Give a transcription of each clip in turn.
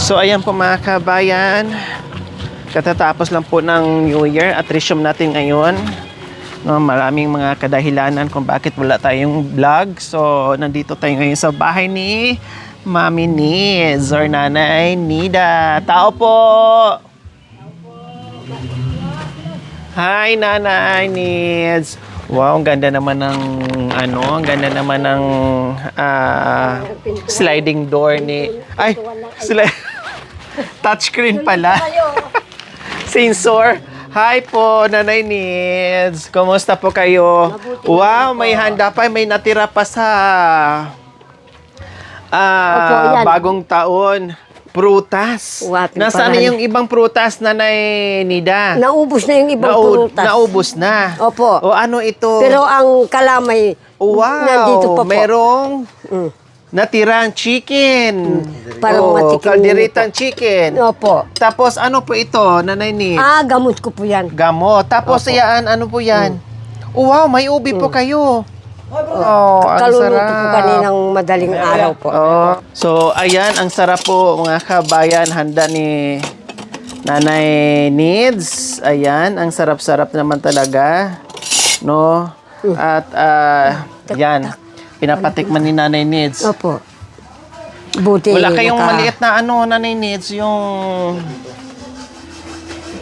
So ayan po mga kabayan, katatapos lang po ng New Year at resume natin ngayon. No, maraming mga kadahilanan kung bakit wala tayong vlog. So nandito tayo ngayon sa bahay ni Mami Nids or Nanay Nida. Tao po! Hi Nanay Nids! Wow, ang ganda naman ng ang ganda naman ng sliding door ni touchscreen pala. Sensor. Hi po, Nanay Nids. Kumusta po kayo? Wow, may handa pa, may natira pa sa bagong taon. Prutas. Nasaan na yung ibang prutas, Nanay Nida? Naubos na yung ibang prutas. Naubos na? Opo. O ano ito? Pero ang kalamay, nandito pa po. Merong natirang chicken. Parang matikim. Kalderitang chicken. Opo. Tapos ano po ito, Nanay Nid? Gamot ko po yan. Gamot. Tapos yan, ano po yan? Wow, may ubi po kayo. Ang Kaluluto sarap. po kaninang madaling araw po. So, ayan, ang sarap po mga kabayan. Handa ni Nanay Nids. Ayan, ang sarap-sarap naman talaga. No? At, yan. Pinapatikman ni Nanay Nids. Opo. Buti. Wala kayong maliit na Nanay Nids, yung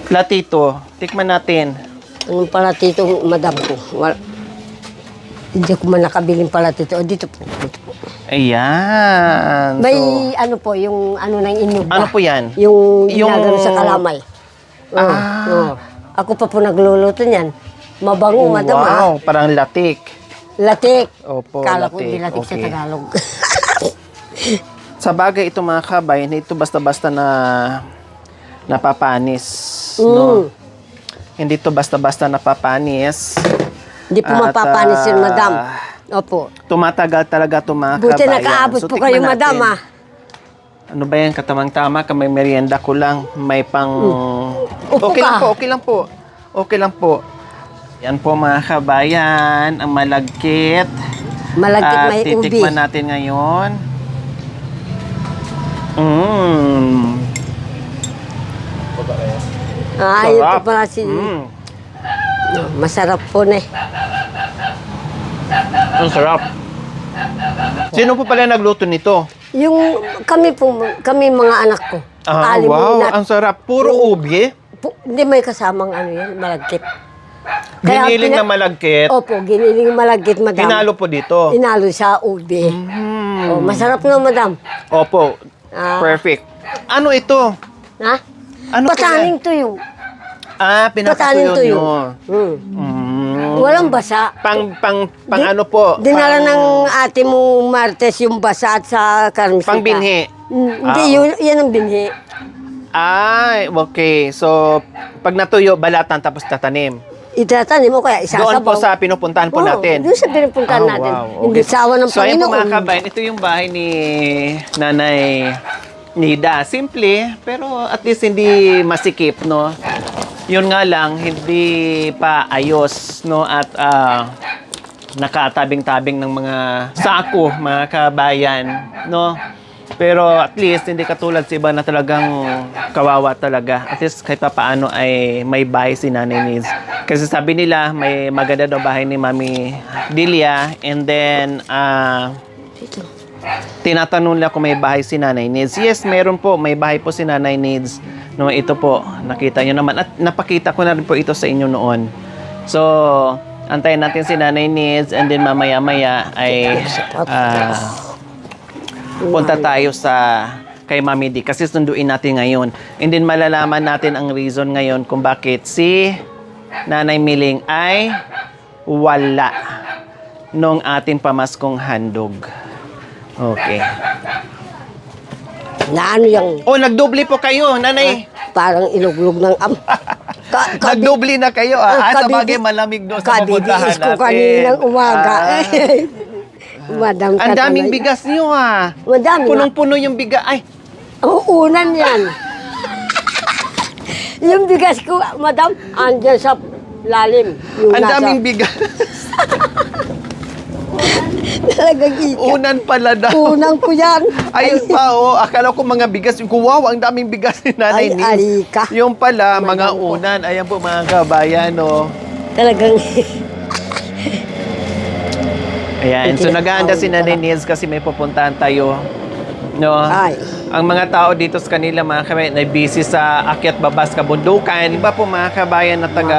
platito. Tikman natin. Anong palatito, madam ko? Hindi ko man nakabiling palatito. Dito po. Ayan. May ano po, yung ano ng inyog ba? Ano po yan? Yung ginagano sa kalamay. Ako pa po nagluluto niyan. Mabango, madam. Wow, parang latik. Latik. Opo, Kala ko latik. hindi latik sa Okay. Tagalog. Sa bagay ito mga kabay, hindi ito basta-basta na napapanis. No? Hindi ito basta-basta napapanis. Hindi po mapapanis yun, madam. Opo. Tumatagal talaga ito mga kabayan. Buti nakaabot po kayo, tikman madam, natin. Ano ba yan? Katamang-tama ka, may merienda ko lang. May pang... Upo okay lang ka. po, okay lang po. Okay lang po. Yan po mga kabayan, ang malagkit. Malagkit may ubi. Titikman natin ngayon. Yun po pala si... Masarap po na eh. Ang sarap. Sino po pala nagluto nito? Yung kami mga anak ko. Wow, ang sarap. Puro ubi. Hindi may kasamang ano yan, malagkit. Giniling na malagkit. Opo, giniling malagkit, madam. Hinalo po dito. Hinalo sa ubi. Masarap na, madam. Opo. Perfect. Ano ito? Ha? Ano Pataning tuyo. Pinapatuyo tuyo. nyo. Walang basa. Pang ano po? Dinala ng ate mo Martes yung basa at sa karmisita. Pang binhi. Hindi, yan ang binhi. Ay, okay. So, pag natuyo, balatan tapos tatanim. Itatanim mo kaya isasabaw. Doon po sa pinupuntahan po natin. Doon sa pinupuntahan natin. Wow. Hindi sawa ng So, ayan po mga Panginoon. kabayan, ito yung bahay ni Nanay Nida. Simple, pero at least hindi masikip, no? Yun nga lang, hindi pa ayos, no? At nakatabing-tabing ng mga sako, mga kabayan, no? Pero at least, hindi katulad sa iba na talagang kawawa talaga. At least, kahit pa paano ay may bahay si Nanay Nids. Kasi sabi nila, may maganda daw bahay ni Mami Delia. And then, tinatanong nila kung may bahay si Nanay Nids. Yes, meron po. May bahay po si Nanay Nids. No, ito po, nakita nyo naman. At napakita ko na rin po ito sa inyo noon. So, antayin natin si Nanay Nids. And then, mamaya-maya ay... punta tayo sa kay Mami D kasi sunduin natin ngayon. And then malalaman natin ang reason ngayon kung bakit si Nanay Miling ay wala nung ating pamaskong handog. Okay. Na ano yung... Nagdoble po kayo, Nanay. Parang iluglog ng Nagdoble na kayo. Sa bagay malamig doon sa pupuntahan Kabibis ko natin. kaninang umaga. Madam, Ang daming bigas niyo Madami. Punong-puno yung bigas. Ay, Unan yan. Yung bigas ko, madam, andyan sa lalim. ang daming bigas. Talagang ika. Unan pala daw. Unang ko yan. Ayun pa, oh. Akala ko mga bigas. Wow, ang daming bigas ni Nanay Ay, Nids. alika. Yung pala, mga Malang po. unan. Ayan po mga kabayan, oh. Talagang Ayan, so Tinatawag nag-aanda si Nanay pala. Nids kasi may pupuntahan tayo. No? Ay. Ang mga tao dito sa kanila, mga kabayan, na busy sa akyat babas kabundukan. Iba po mga kabayan na taga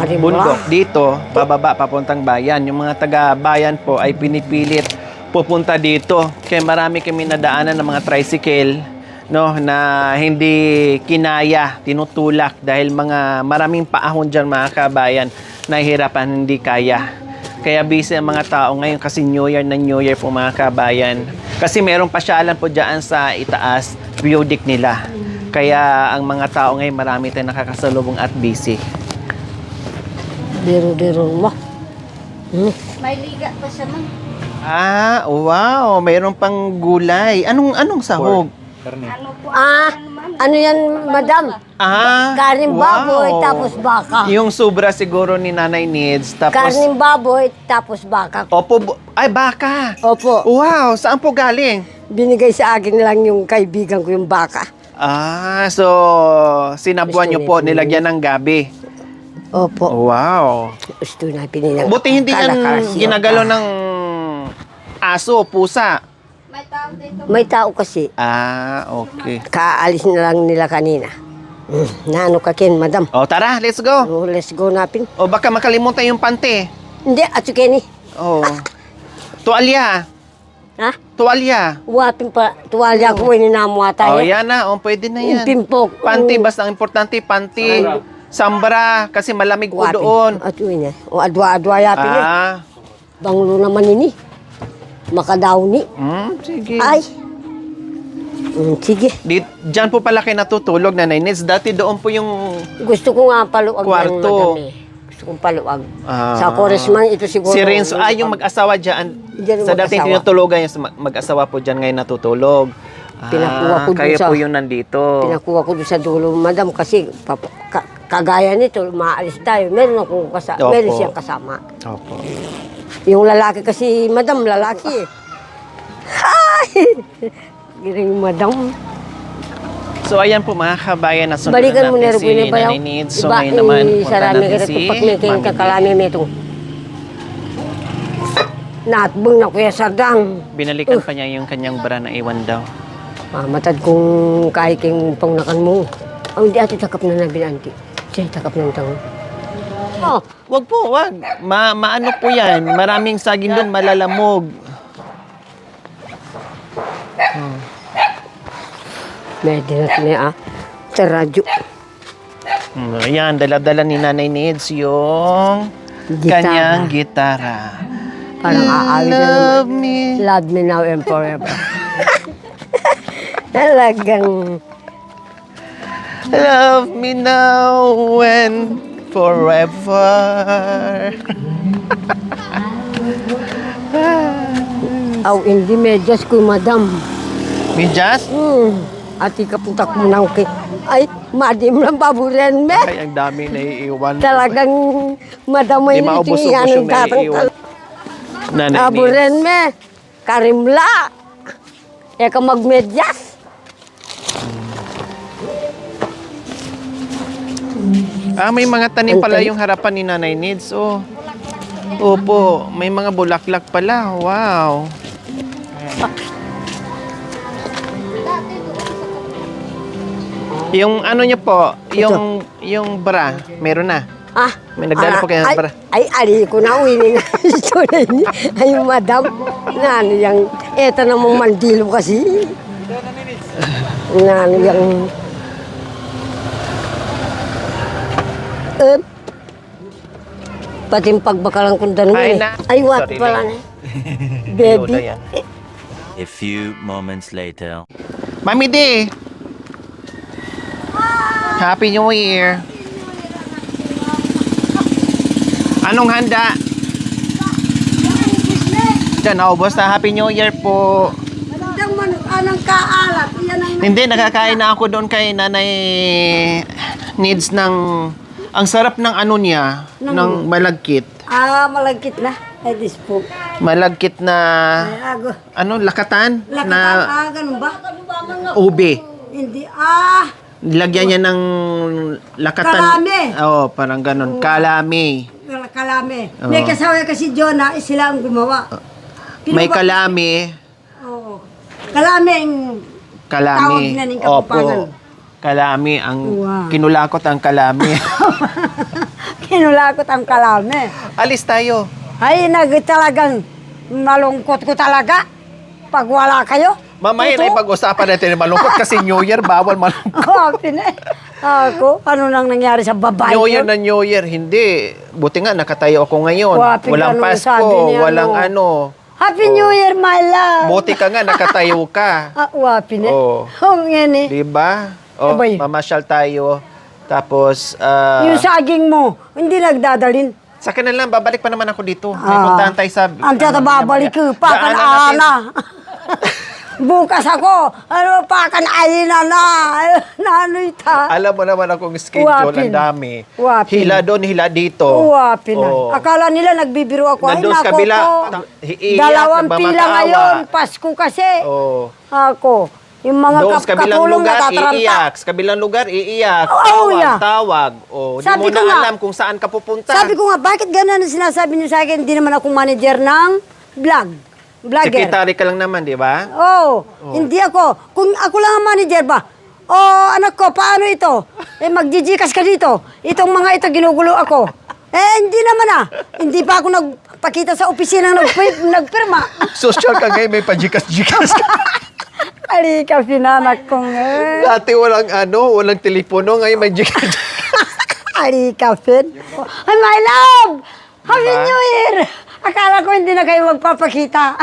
Marimba. bundok dito, bababa papuntang bayan. Yung mga taga bayan po ay pinipilit pupunta dito. Kaya marami kami nadaanan ng mga tricycle, no, na hindi kinaya, tinutulak dahil maraming paahon dyan mga kabayan, nahihirapan, hindi kaya. Kaya busy ang mga tao ngayon kasi New Year na New Year po mga kabayan. Kasi merong pasyalan po dyan sa itaas, view deck nila. Kaya ang mga tao ngayon marami tayong nakakasalubong at busy. biro-biro mo. May liga pa siya, ma'am. Ah, wow, mayroon pang gulay. Anong sahog? Ano po? Ano yan, madam? Ah, Karning baboy, tapos baka. Yung sobra siguro ni Nanay Nids, tapos... Karning baboy, tapos baka. Opo, ay baka. Opo. Wow, saan po galing? Binigay sa akin lang yung kaibigan ko yung baka. Ah, so sinabuan niyo po, nilagyan ng gabi. Opo. Wow. Gusto na pinila. Buti hindi yan ginagalo ng aso, pusa. May tao dito. May tao kasi. Ah, okay. Kaalis na lang nila kanina. Naano ka Ken, madam? O tara, let's go. Oh, let's go napin. O baka makalimutan yung pante. Hindi, at Kenny. Oh. Tuwalya. Ha? Tuwalya. Wapin pa, tuwalya ko ininamwa Oh, tayo. yan na. O, pwede na yan. Pimpok. Panty, basta ang importante, panty. Sambra, kasi malamig po Wapin. doon. At yun eh. O adwa-adwa yapin eh. Ah. Banglo naman ini. Makadaw ni. Sige. Ay. Sige. Diyan po pala kayo natutulog, Nanay Nids. Dati doon po yung... Gusto ko nga paluwag Kwarto. yan, madam eh. Gusto kong paluwag. Ah. Sa Koresman, ito siguro. Si Renzo, yung mag-asawa dyan. Diyan Sa dating mag-asawa. tinutulugan yung mag-asawa po dyan ngayon natutulog. Pinakuha ko dun kayo sa- po yung nandito. Pinakuha ko doon sa dulo, madam, kasi kagaya nito, maalis tayo. Meron akong Opo. meron siyang kasama. Opo. Yung lalaki kasi, madam, lalaki eh. Ay! Giring madam. So ayan po mga kabayan, nasunod Balikan mo natin na si rin pa Nanay Nids. So ngayon naman, punta sarami natin ka si pag may kayong Mami kakalami D. may itong natbang na kuya sardang. Binalikan pa niya yung kanyang bra na iwan daw. Matad kung kahit kayong pangnakan mo. Ang hindi ati takap na nabinanti. Siya takap ng tango. Oh, Wag po, wag. Maano po yan. Maraming saging doon, malalamog. may dinat niya sa radyo. Ayan, dala-dala ni Nanay Nids yung Gitara. kanyang gitara. Parang aawit na naman. Love me. Love me now and forever. Talagang Love me now and forever. aw hindi medyas ko madam. Mijas? Ati kapuntak mo na okay. Ay, madim lang baburan me. Ay, ang dami naiiwan. Talagang madamay Di nito maubos-ubos yung yung naiiwan. Nanay Nids. Baburan me. Karimla. Eka magmedyas. May mga tanim pala yung harapan ni Nanay Nids. Oh. Opo, may mga bulaklak pala. Wow. Yung ano niyo po, yung bra, meron na. May nagdala po kayo ng bra. Ay, ali ko na uwinin na ito na niya. Ay, madam, na ano yung, eto namang mandilo kasi. Na ano yung, pati yung pagbakalang kundan mo Ay, eh. na. Ay, what Sorry, pala Lay. na. Baby. Yoda yan. A few moments later. Mami D! Happy New Year! Anong handa? Diyan, naubos na. Happy New Year po. Anong kaalat? Yan ang Hindi, nakakain na ako doon kay Nanay Nids ng... Ang sarap ng ano niya, ng malagkit. Malagkit na. Ay, this po. Malagkit na, Ay, ago. ano, lakatan? Lakatan, Na ganun ba? ube. Hindi, Nilagyan niya ng lakatan. Kalame. Oo, parang ganun. Kalame. kalame. Oo. May kasawa kasi Jonah, sila ang gumawa. May kalame. Oo. Kalame ang Kalame. tawag na ng Kapampangan. Opo. Kalame. Ang Wow. kinulakot ang kalame. Kinulakot ang kalame. Alis tayo. Ay, talagang malungkot ko talaga. Pag wala kayo. Mamaya na pag-usapan natin ng malungkot kasi New Year, bawal malungkot. Ako, ano nang nangyari sa babae New Year ko? na New Year, hindi. Buti nga, nakatayo ako ngayon. Wapi, Walang ganun Pasko, sabi niya, walang ano. Happy Oh. New Year, my love. Buti ka nga, nakatayo ka. Wapi na. Oo. Ngayon eh. Diba? O, Abay. mamasyal tayo. Tapos, Yung saging mo, hindi nagdadalin. sa akin na lang, babalik pa naman ako dito. May puntahan tayo sa... Ang tatababalik ko, Daanan pakan natin. ana. Bukas ako, pakan ayina na. Nanoy ta. Alam mo naman akong schedule, Wapin. ang dami. Wapin. Hila doon, hila dito. Wapi na. Oo. Akala nila nagbibiro ako. Ay, Nandun sa nako kabila, po. iiyak, Dalawang nagmamakaawa. pila ngayon. Pasko kasi. Oh. Ako. Yung mga Doon sa kabilang katulong lugar, natataranta. iiyak. Sa kabilang lugar, iiyak. Oh, Tawag, yeah. tawag. Oh, di Sabi mo ko na nga, alam kung saan ka pupunta. Sabi ko nga, bakit gano'n ang sinasabi niyo sa akin? Hindi naman ako manager ng vlogger. Secretary ka lang naman, di ba? Oh, hindi ako. Kung ako lang ang manager ba? Anak ko, paano ito? Magjijikas ka dito. Itong mga ito, ginugulo ako. Hindi naman Hindi pa ako nagpakita sa opisina nagpirma. Social ka ngayon, may pajikas-jikas ka. Halika, pinanak kong Dati walang telepono, ngayon may jikas. Halika, Pin. Ay, my love! Happy Diba? New Year! Akala ko hindi na kayo magpapakita.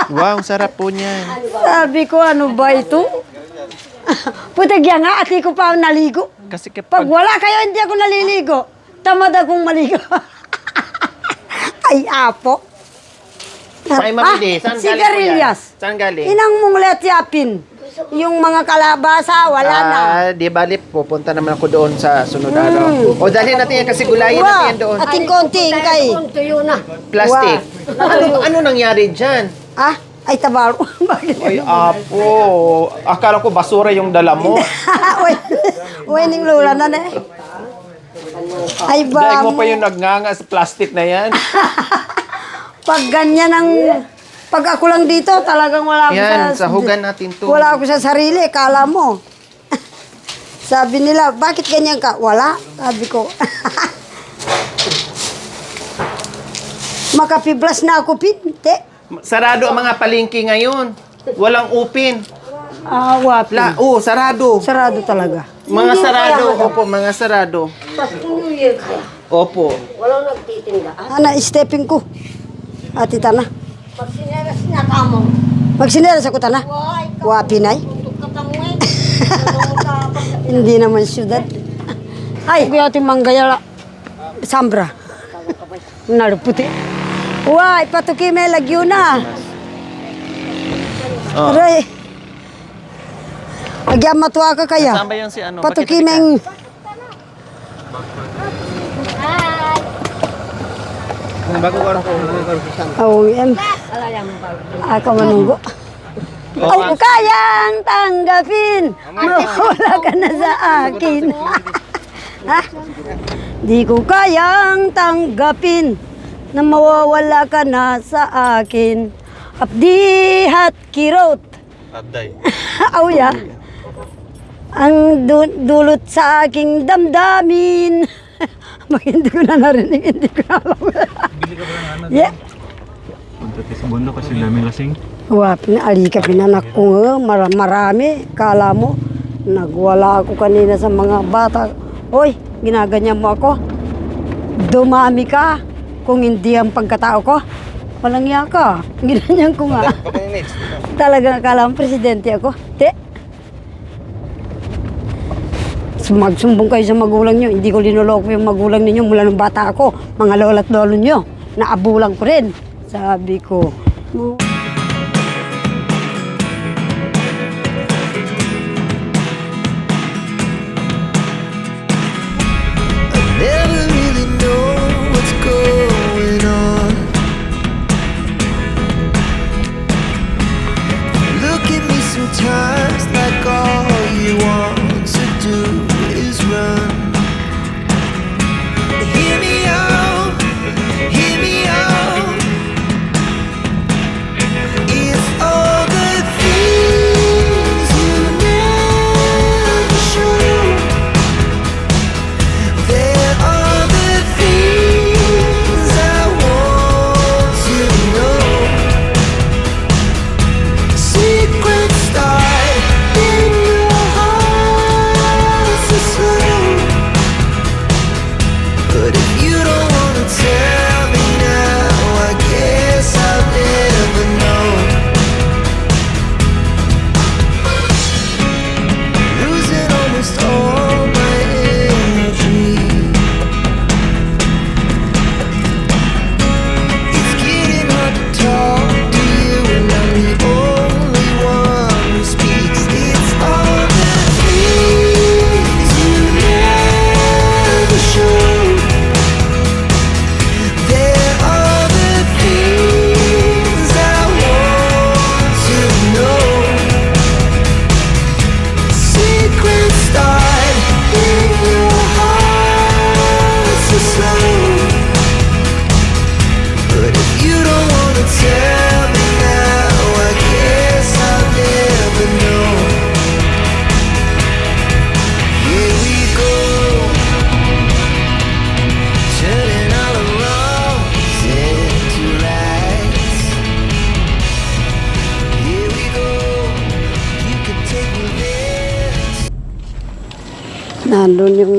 Wow, ang sarap po niyan. Sabi ko, ano ba ito? Putagya nga, ati ko pa naligo. Kasi Pag kapag... wala kayo, hindi ako naliligo. Tamad akong maligo. Ay, apo. Ay, Mamidi, saan galing po yan? sigarilyas. Saan galing? Inang mong letyapin. Yung mga kalabasa, wala na. Di bali, pupunta naman ako doon sa sunod araw. O, dalhin natin yan kasi gulayin natin yan doon. Ating konting kay. Plastic. Ano nangyari dyan? Ay, tabaro. Bakit? Ay, apo. Akala ko basura yung dala mo. Wening lula na eh. Ay, Dahil mo ba pa yung nagnganga sa plastic na yan. pag ganyan ang... Pag ako lang dito, talagang wala ako Yan, sahugan natin to. Wala ako sa sarili, kala mo. Sabi nila, bakit ganyan ka? Wala, sabi ko. Makapiblas na ako, Pinte. Sarado ang mga palengke ngayon. Walang open. Wapi. Sarado. Sarado talaga. Mga sarado. Opo, mga sarado. Opo. Walang nagtitinda. Stepping ko. Ati tana. Pagsineras niya ka mo. Magsinelas ako tana. Wapi nay. Hindi naman syudad. Ay, kuya ati manggayala. Sambra. Naruputi. Wah, patuki may lagyo na. Oh. Aray. Agyan matuwa ka kaya. Saan ba yan si ano? Patuki Pakita may... Bago ko Oh, yan. Ako manunggo. Oh, kayang tanggapin. Mawala ka na sa akin. Ha? Di ko kayang tanggapin na mawawala ka na sa akin. Abdihat kirot. Abday. Awya. Ang dulot sa aking damdamin. Bakit hindi ko na narinig, hindi ko na alam. Bili ka ba ng ano? Yeah. Punta tayo sa bundok kasi namin lasing. Alika pinanak ko marami. Kala mo, nagwala ako kanina sa mga bata. Hoy, ginaganyan mo ako. Dumami ka kung hindi ang pagkatao ko. Walang iya ka. Ginanyan ko nga. Talagang akala mo presidente ako. Magsumbong kayo sa magulang nyo. Hindi ko linuloko yung magulang ninyo mula nung bata ako. Mga lola't lolo nyo. Naabulang ko rin. Sabi ko. Never really know what's going Nandun yung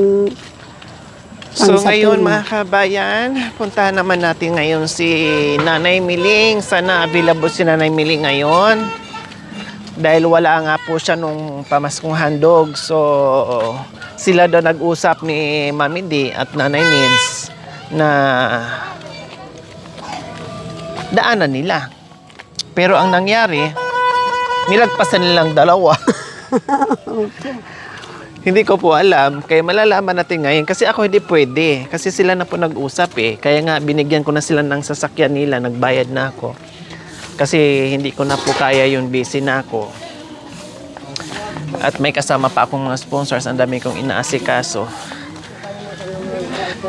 So Pang ngayon sapin. mga kabayan, puntahan naman natin ngayon si Nanay Miling. Sana available si Nanay Miling ngayon. Dahil wala nga po siya nung pamaskong handog. So sila daw nag-usap ni Mami D at Nanay Nids na daanan nila. Pero ang nangyari, nilagpasan nilang dalawa. Hindi ko po alam. Kaya malalaman natin ngayon. Kasi ako hindi pwede. Kasi sila na po nag-usap eh. Kaya nga binigyan ko na sila ng sasakyan nila. Nagbayad na ako. Kasi hindi ko na po kaya yun. Busy na ako. At may kasama pa akong mga sponsors. Ang dami kong inaasikaso.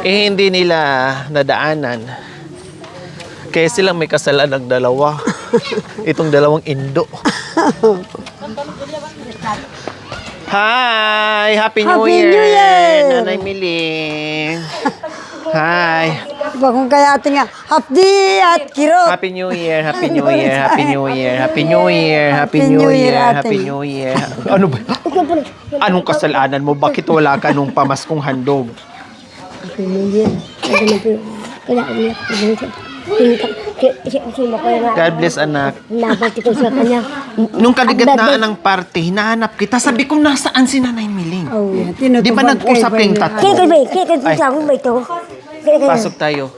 Eh hindi nila nadaanan. Kaya silang may kasalanan ng dalawa. Itong dalawang Indo. Hi! Happy New Happy Year! New Year! Nanay Miling! Hi! Iba kung kaya ating nga, hapdi at kirot. Happy New Year! Happy New Year! Happy New Year! Happy New Year! Happy New Year! Happy New Year! Ano ba? Anong kasalanan mo? Bakit wala ka nung pamaskong handog? God bless, anak. Nabati ko sa kanya. Nung kaligatnaan ng party, hinahanap kita. Sabi ko, nasaan si Nanay Miling? Oh, Di ba nag-usap kayong tatlo? Kaya Ay. sa akong ba ito? Pasok tayo.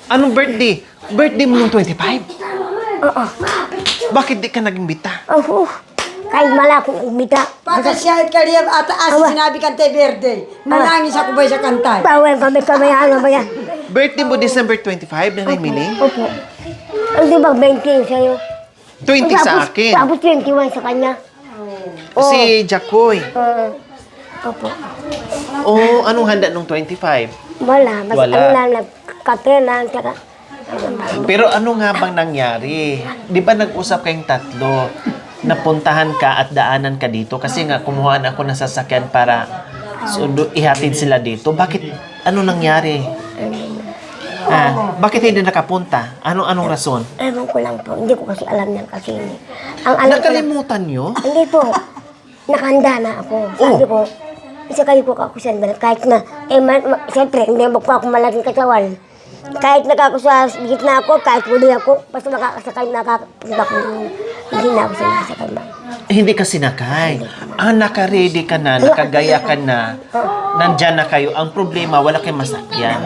Anong birthday? Birthday mo nung 25? Oo. Bakit di ka nag-imbita? Oo. Kahit mala akong umita. Pagkasyahit ka rin at sinabi kante birthday. Manangis ako ba sa kantay? Bawal kami ano ba yan? Birthday mo December 25, Nanay Miling? Opo. Ang di ba 20 sa'yo? 20 sa akin. Tapos 21 sa kanya. Si Jacoy. Opo. Oh, anong handa nung 25? Wala. Mas Wala. ano lang, nagkape lang. Tsaka, Pero ano nga bang nangyari? Di ba nag-usap kayong tatlo? Napuntahan ka at daanan ka dito? Kasi nga, kumuha na ako ng sasakyan para ihatid sila dito. Bakit? Ano nangyari? Bakit hindi nakapunta? Anong rason? ewan ko lang po. Hindi ko kasi alam yan kasi. Ang alam ko lang, Nakalimutan nyo? hindi po. Nakahanda na ako. Sabi ko, isa kayo po ako sandal. Kahit na, siyempre, hindi mo po ako malaking katawan. Kahit nakako sa gitna ako, kahit huli ako, basta makakasakay, nakapunta ko doon. Hindi na ako sinasakay. Hindi ka sinakay. Naka-ready ka na, nakagaya ka na, nandyan na kayo. Ang problema, wala kayong masakyan.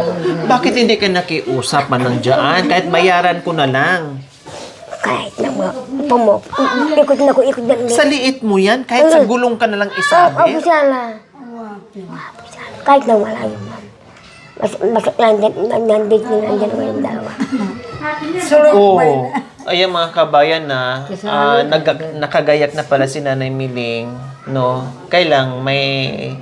Bakit hindi ka nakiusap man nandiyan? Kahit bayaran ko na lang. Kahit na ikot na ko, ikot na ulit. Sa liit mo yan, kahit sa gulong ka na lang Opo isabi. sana. Kahit na wala yun, ma'am. Mas nandito yung dalawa. Oo. Ayan mga kabayan na nakagayak na pala si Nanay Miling. No? Kailang may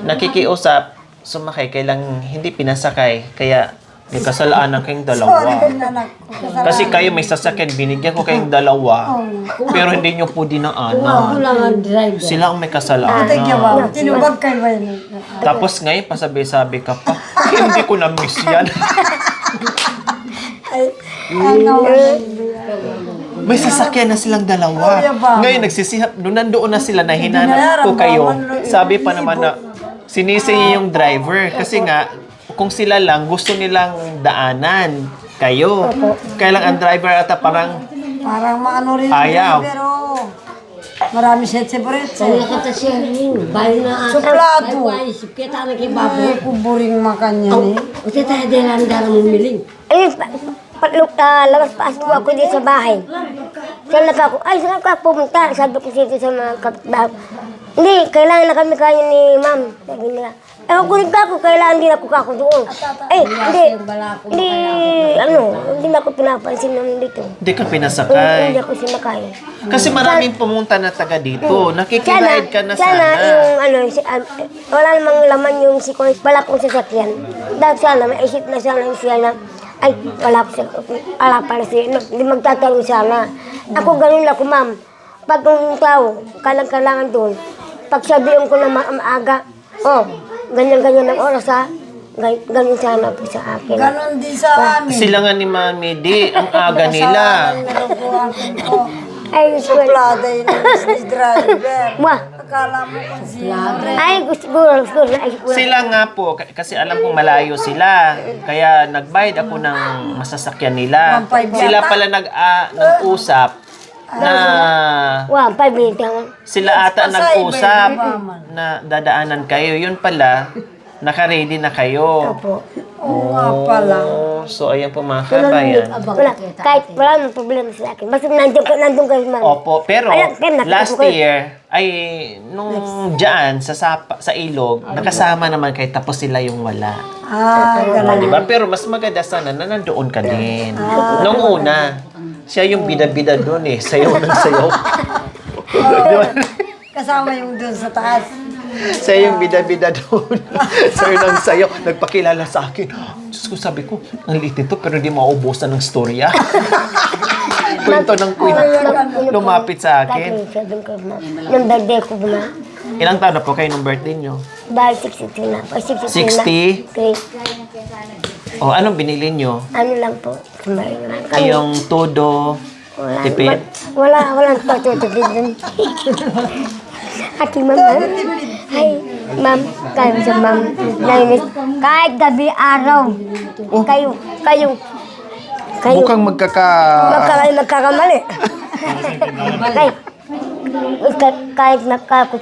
nakikiusap, sumakay, kailang hindi pinasakay. Kaya may kasalanan kayong dalawa. Kasi kayo may sasakyan, binigyan ko kayong dalawa. Pero hindi nyo po dinaanan. Sila ang may kasalanan. Tinubag kayo ba yun? Tapos ngayon, pasabi-sabi ka pa, hindi ko na-miss yan. May sasakyan na silang dalawa. Ngayon, nagsisihap, nandoon na sila na hinanap ko kayo. Sabi pa naman na, sinisi niya yung driver. Kasi nga, kung sila lang, gusto nilang daanan kayo. Kaya lang ang driver ata parang Maano rin. Ayaw. Pero marami separate. Kata siya rin, bayo na Suplado. isip kita na kay Babo. Kuburing makanya ni. Kasi tayo dalang mumiling. Ay, labas pa po ako dito sa bahay. Saan na ako? Ay, saan ka pumunta? Sabi ko dito sa mga kapitbahay. Hindi, kailangan na kami kayo ni ma'am. Sabi nila. Ako rin kako, kailangan din ako kako doon. Ay, hindi na ako pinapansin naman dito. hindi ka Hindi pinasakay. ako sinakay. Kasi maraming pumunta na taga dito. Nakikiride ka na Sana sana. yung wala namang laman yung sikoy, wala kong sasakyan. Dahil sana, may isip na sana siya na, ay, wala pala siya, hindi magtatanong sana. Ako ganun ako, ma'am. Pag yung tao, kailangan doon, pag sabihin ko na maaga, ganyan-ganyan ang oras ha, ganyan sana po sa akin. Ganon din sa amin. Sila nga ni Mami Di, ang aga nila. Ay, gusto ko. Suplada yun ang driver. Wah. Akala mo kung siya. Ay, gusto ko. Sila nga po, kasi alam kong malayo sila. Kaya nagbayad ako ng masasakyan nila. 1.5 Sila yata. pala nag-usap na Wah, 5 minutes lang. sila ata Basta nag-usap iba-iba man. na dadaanan kayo. Yun pala, naka-ready na kayo. Opo. Oo nga pala. Oh, so ayan po mga kabayan. Wala, kahit wala nang problema sa akin. Basta nandun kayo man. Opo, pero Ayan, kaya nakita last ko kayo. year ay nung dyan sa ilog, nakasama naman kayo tapos sila yung wala. Ah, Di ba? Pero mas maganda sana na nandoon ka din. Nung una, siya yung bida-bida doon eh. Sayaw ng sayaw. Di ba? kasama yung doon sa taas. Siya yung bida-bida doon. Sayaw ng sayaw. Nagpakilala sa akin. Diyos ko, sabi ko, ang liit ito pero hindi mauubusan ng storya. Kwento ng kwento. Lumapit sa akin. Sabi ko, ma'am. Nung birthday ko ba? Ilang taon na po kayo nung birthday nyo? Dahil 62 na. Ay, 62 na. 60? O, anong binili nyo? Ano lang po. Sumayin lang. Ay, yung todo, Wala. tipid? Walang patutupid dun. Ate, ma'am. Ay, ma'am. Kaya sa ma'am. Nainis. Kahit gabi araw. Kayo. Mukhang Magkakamali.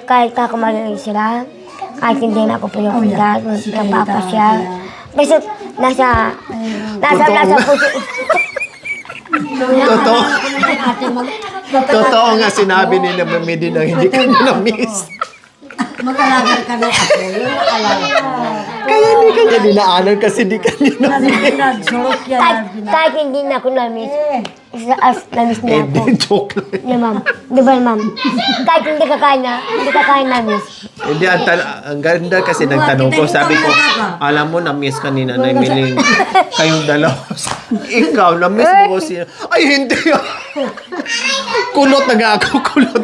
Kahit kakamali sila. Kahit hindi na ako pinupunta. Napapasya. Basta nasa puso. Totoo. Totoo nga sinabi nila Mami na hindi ka nyo na-miss. Mag-alaga ka na ako. Yung alaga. Kaya hindi ka niya dinaanan kasi di ka nyo na-miss. Nagsurok yan. Kahit hindi na ako na-miss. Na-miss na ako. Hindi, joke lang. Na, ma'am. Di ba, ma'am? Kahit hindi ka kaya na-miss. Hindi, ang ganda kasi nagtanong ko. Sabi ko, alam mo, na-miss ka ni Nanay Miling. Kayong dalawa. Ikaw, na-miss mo ko siya. Ay, hindi. Kulot na nga ako, kulot.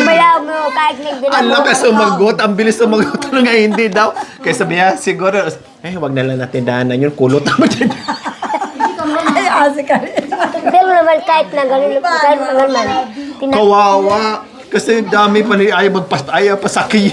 Maya mo, kahit hindi na Ang lakas sumagot, ang bilis sumagot na nga hindi daw. Kaya sabi niya, siguro, wag na lang natin daanan yun, kulot naman dyan. Ay, asi ka rin. Pero naman kahit na gano'n man. Kawawa. Kasi dami pa rin ayaw pasaki.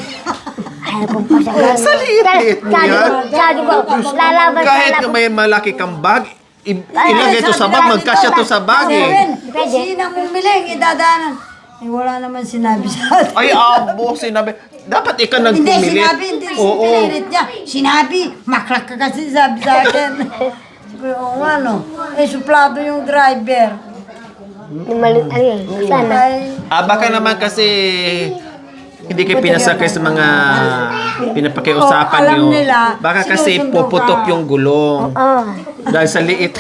Ayaw kong pasagan. Sa liit-liit mo yan. Sabi ko, lalaban Kahit sana na ako. may malaki kang bag, ilagay ito sa bag, magkasya to sa bag eh. Kasi nang umiling, idadaanan. Eh, wala naman sinabi sa atin. Ay, abo, sinabi. Dapat ikaw Hindi, nagpumilit. sinabi, hindi pinilit niya. Sinabi, maklak ka kasi sabi sa akin. Sabi, oo nga no. Eh, suplado yung driver. Sana. Ay, Baka naman kasi hindi kayo pinasakay sa mga pinapakiusapan alam nyo. nila, Baka kasi sinusundo puputok ka. yung gulong. Oh. Dahil sa liit.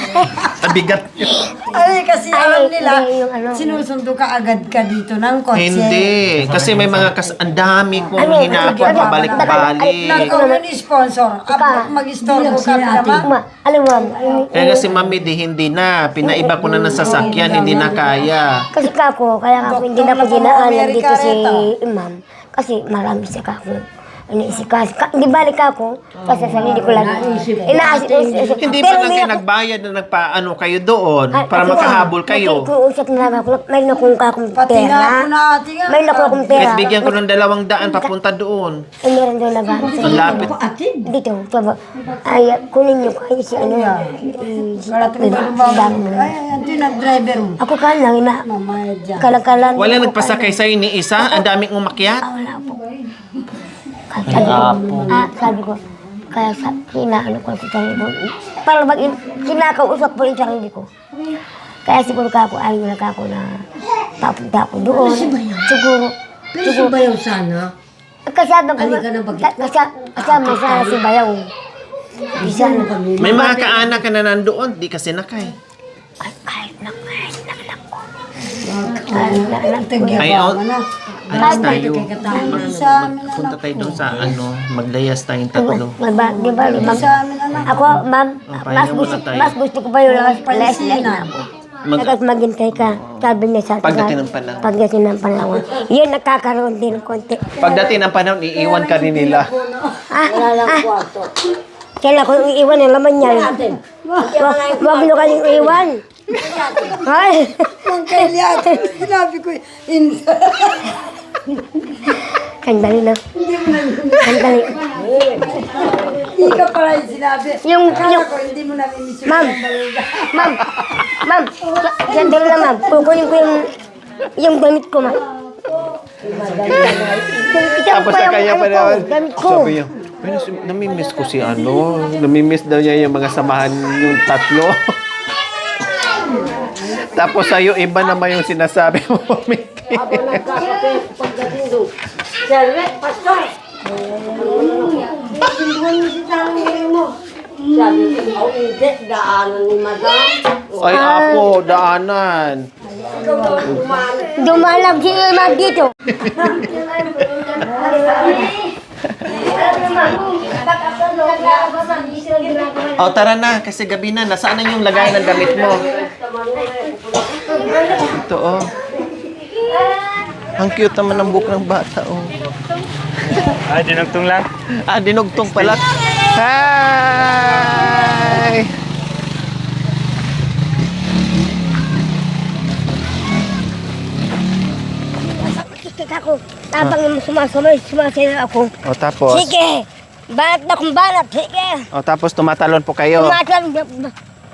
Sa bigat nyo. ay, kasi alam nila, hindi, yung ano. sinusundo ka agad ka dito ng kotse. Hindi. Kasi may mga ang dami kong hinapon pabalik-balik. Ikaw yung sponsor. Mag-istorbo ka naman. Ma, alam mo, ma'am, Kaya kasi mami, hindi na. Pinaiba ko na ng sasakyan, hindi na kaya. kasi kako, kaya ako hindi na ako dinaanan dito si Imam. Kasi marami siya kako. Iniisikas. Hindi balik ako. Kasi sa hindi ko lang. Hindi ba lang kayo nagbayad na nagpaano kayo doon para makahabol kayo? Nakikiusap na lang ako. May nakong kakong Pati nga pera. ako na ate nga. May nakuha akong pera. Kahit bigyan ko ng 200 papunta doon. Eh, meron doon na ba? Ang lapit. Dito. Sabi, ay, kunin niyo kayo si ano. Ay, ito yung nag-driver mo. Ako ka lang, ina. Mamaya dyan. Kalang-kalang. Wala nagpasakay sa'yo ni isa? Ang daming umakyat? Wala po. Sabi ko, kaya kinaano ko sa sarili ko. Para kinakausap po yung sarili ko. Kaya siguro ka ako, ayaw na ka ako na papunta ako doon. Siguro. Pero si Bayaw sana. Kasama ko. Halika na bagay. Kasama sana si Bayaw. Bisa na. May mga kaanak ka na nandoon, di kasi nakay. Kahit na anak ko. Kahit na anak ko. Ay, alas tayo. Sa amin Punta tayo doon sa maglayas tayong tatlo. Di ba, ma'am? Ako, ma'am, mas gusto ko pa yung last na ako. Nagat maghintay ka, sabi niya sa atin. Pagdating ng panahon. Pagdating ng panahon. Yan, nakakaroon din ng konti. Pagdating ng panahon, iiwan ka rin nila. Kailan ko iiwan ang laman niya. Huwag nyo kayong iiwan. Ay! Ang kalyate. Sinabi ko, Sandali na. Sandali. hindi ka pala yung sinabi. Yung, Akala ko, hindi mo namimiss yung Ma'am. Ma'am, sandali lang ma'am. Kukunin ko yung damit ko ma'am. Tapos na kaya pa naman. Damit ko. Sabi niya, "Pero namimiss ko si ano. Namimiss daw niya yung mga samahan yung tatlo. Tapos sa'yo, iba naman yung sinasabi mo, Mickey. Habang nagkakape, pagdating doon. Serve, pastor! Sinduan mo si tanong mo. Sabi ko, oh, hindi, daanan ni madam. Ay, ako, daanan. Ikaw daw dumaan. Dumalag si ma'am dito. O, tara na, kasi gabi na. Nasaan na yung lagay ng damit mo? Ito, oh. Ang cute naman ng buhok ng bata, oh. Ah, dinugtong lang. Ah, dinugtong pala. Hi! Kita ko. Tabang yung sumasayaw ako. O, tapos? Sige! Banat na kung banat. Sige! O, tapos tumatalon po kayo. Tumatang.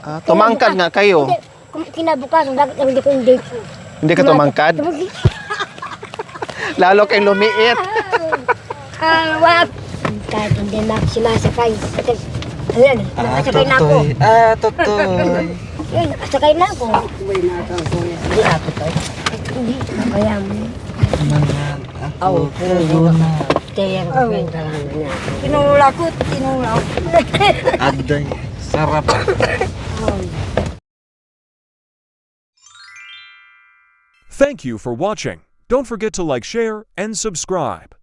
Ah, tumangkad nga kayo. Kinabukasan, bakit hindi ko hindi. Hindi ka tumangkad? Lalo kayong lumiit. Wala. Kahit hindi na ako sumasakay. Ayan, nakasakay na ako. Totoy. Ayun, nakasakay na ako. Hindi ako to. Hindi, kaya mo. Oh, Kaya ko kwenta lang na. tinula ko. Aday. Sarap. Thank you for watching. Don't forget to like, share, and subscribe.